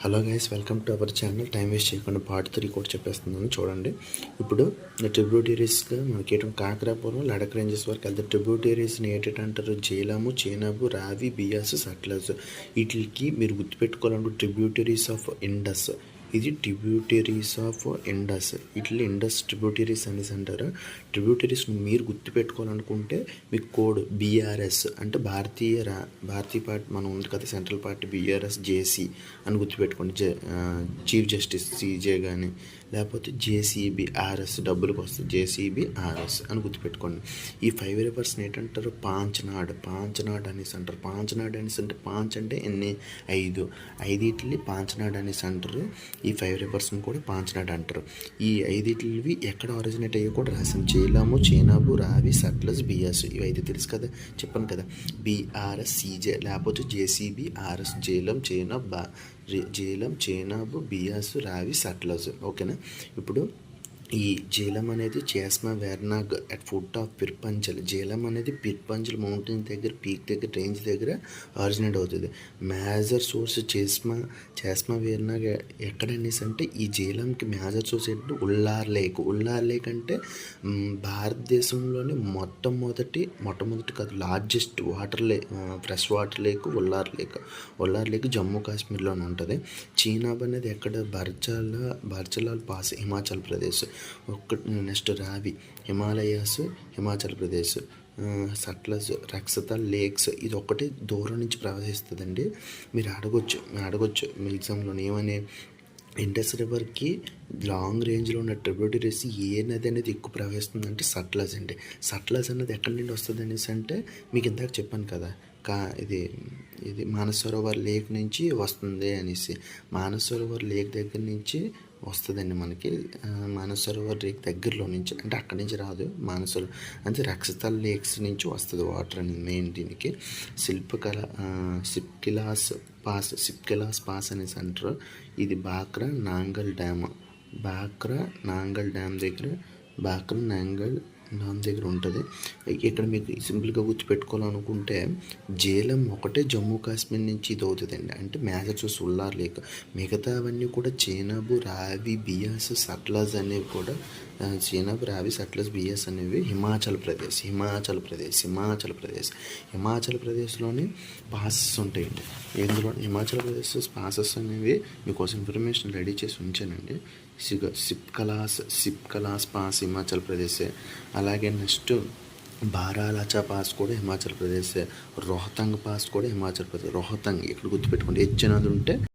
Hello guys, welcome to our channel. Time waste చేయకుండా part 3 కూడా చెప్పేస్తున్నాను చూడండి. ఇప్పుడు ట్రిబ్యూటరీస్గా మనకి కాకరాపురం లడక్ రేంజెస్ వరకు వెళ్తే ట్రిబ్యూటరీస్ని ఏంటంటారు? జేలాము, చేనాబు, రావి, బియాస్, సట్లెజ్. వీటికి మీరు గుర్తుపెట్టుకోవాలంటే ట్రిబ్యూటరీస్ ఆఫ్ ఇండస్. ఇది ట్రిబ్యూటరీస్ ఆఫ్ ఇండస్. వీటిని ఇండస్ ట్రిబ్యూటరీస్ అనేసి అంటారు. ట్రిబ్యూటరీస్ మీరు గుర్తుపెట్టుకోవాలనుకుంటే మీకు కోడ్ బీఆర్ఎస్ అంటే భారతీయ పార్టీ మనం ఉంది కదా, సెంట్రల్ పార్టీ బీఆర్ఎస్ జేసీ అని గుర్తుపెట్టుకోండి. చీఫ్ జస్టిస్ సీజే కానీ లేకపోతే జేసీబీ ఆర్ఎస్ డబ్బులకు వస్తుంది. జేసీబీ ఆర్ఎస్ అని గుర్తుపెట్టుకోండి. ఈ 5 రివర్స్ని ఏంటంటారు? పాంచనాడ్ అనేసి అంటారు. పాంచనాడ్ అనేసి అంటే పాంచ్ అంటే ఎన్ని? 5 ఐదిటిని పాంచనాడ్ అనేసి అంటారు. ఈ 5 రివర్స్ని కూడా పాంచనాడ్ అంటారు. ఈ 5 ఎక్కడ ఆరిజినేట్ అయ్యో కూడా రాసాం. జేలాము, చేనాబు, రావి, సట్లెజ్, బియాస్. ఇవి 5 తెలుసు కదా, చెప్పాను కదా. బీఆర్ఎస్ సీజే లేకపోతే జేసీబీ ఆర్ఎస్. జేలం, చేనాబు, బియాస్, రావి, సట్లెజ్. ఓకేనా? ఇప్పుడు ఈ జేలం అనేది Chashma Verinag at foot of Pirpanjal. Jhelum అనేది పిర్పంజల్ మౌంటైన్ దగ్గర, పీక్ దగ్గర, రేంజ్ దగ్గర ఆరిజినేట్ అవుతుంది. మేజర్ సోర్స్ చేస్మా వెర్నాగ్ ఎక్కడనేసి అంటే ఈ జేలంకి మేజర్ సోర్స్ ఏంటంటే ఉల్లార్ లేక్ అంటే భారతదేశంలోని మొట్టమొదటి కాదు, largest fresh water lake Wular lake Jammu కాశ్మీర్లోనే ఉంటుంది. చీనాబ్ అనేది ఎక్కడ? Baralachala pass, Himachal Pradesh. Next Ravi, Himalayas, Himachal Pradesh. Sutlej, Rakshastal lakes. ఇది ఒక్కటి దూరం నుంచి ప్రవహిస్తుందండి. మీరు అడగొచ్చు మీ ఎగ్జామ్లో ఏమని? ఇండస్ రివర్కి లాంగ్ రేంజ్లో ఉన్న ట్రిబ్యూటరీస్ ఏ నది అనేది ఎక్కువ ప్రవహిస్తుందంటే సట్లెజ్ అండి. సట్లెజ్ అనేది ఎక్కడి నుండి వస్తుంది అనేసి అంటే మీకు ఇందాక చెప్పాను కదా, ఇది మానసరోవర్ లేక్ నుంచి వస్తుంది అనేసి. మానసరోవర్ లేక్ దగ్గర నుంచి వస్తుందండి మనకి. మానసరోవర్ లేక్ దగ్గరలో నుంచి, అంటే అక్కడి నుంచి రాదు. అంటే రక్సతాల్ లేక్స్ నుంచి వస్తుంది వాటర్ అనేది మెయిన్ దీనికి. సిప్కిలాస్ పాస్ అనేసి అంటారు. ఇది బాక్రా నాంగల్ డ్యామ్ దగ్గర ఉంటుంది. ఇక్కడ మీకు సింపుల్గా గుర్తుపెట్టుకోవాలనుకుంటే జేలం ఒకటే జమ్మూ కాశ్మీర్ నుంచి ఇది అవుతుందండి. అంటే మేజర్ ఉల్లార్ లేక్. మిగతావన్నీ కూడా చేనాబు, రావి, బియాస్, సట్లెజ్ అనేవి కూడా చేనాబు, రావి, సట్లెజ్, బియాస్ అనేవి హిమాచల్ ప్రదేశ్లోని పాసెస్ ఉంటాయండి. ఇందులో హిమాచల్ ప్రదేశ్ పాసెస్ అనేవి మీకోసం ఇన్ఫర్మేషన్ రెడీ చేసి ఉంచానండి. సిప్కలాస్ పాస్ హిమాచల్ ప్రదేశ్. అలాగే నెక్స్ట్ బారాలాచా పాస్ కూడా హిమాచల్ ప్రదేశ్. రోహతంగ్ పాస్ కూడా హిమాచల్ ప్రదేశ్. రోహతంగ్ ఇక్కడ గుర్తుపెట్టుకోండి, హెచ్ అనేది ఉంటే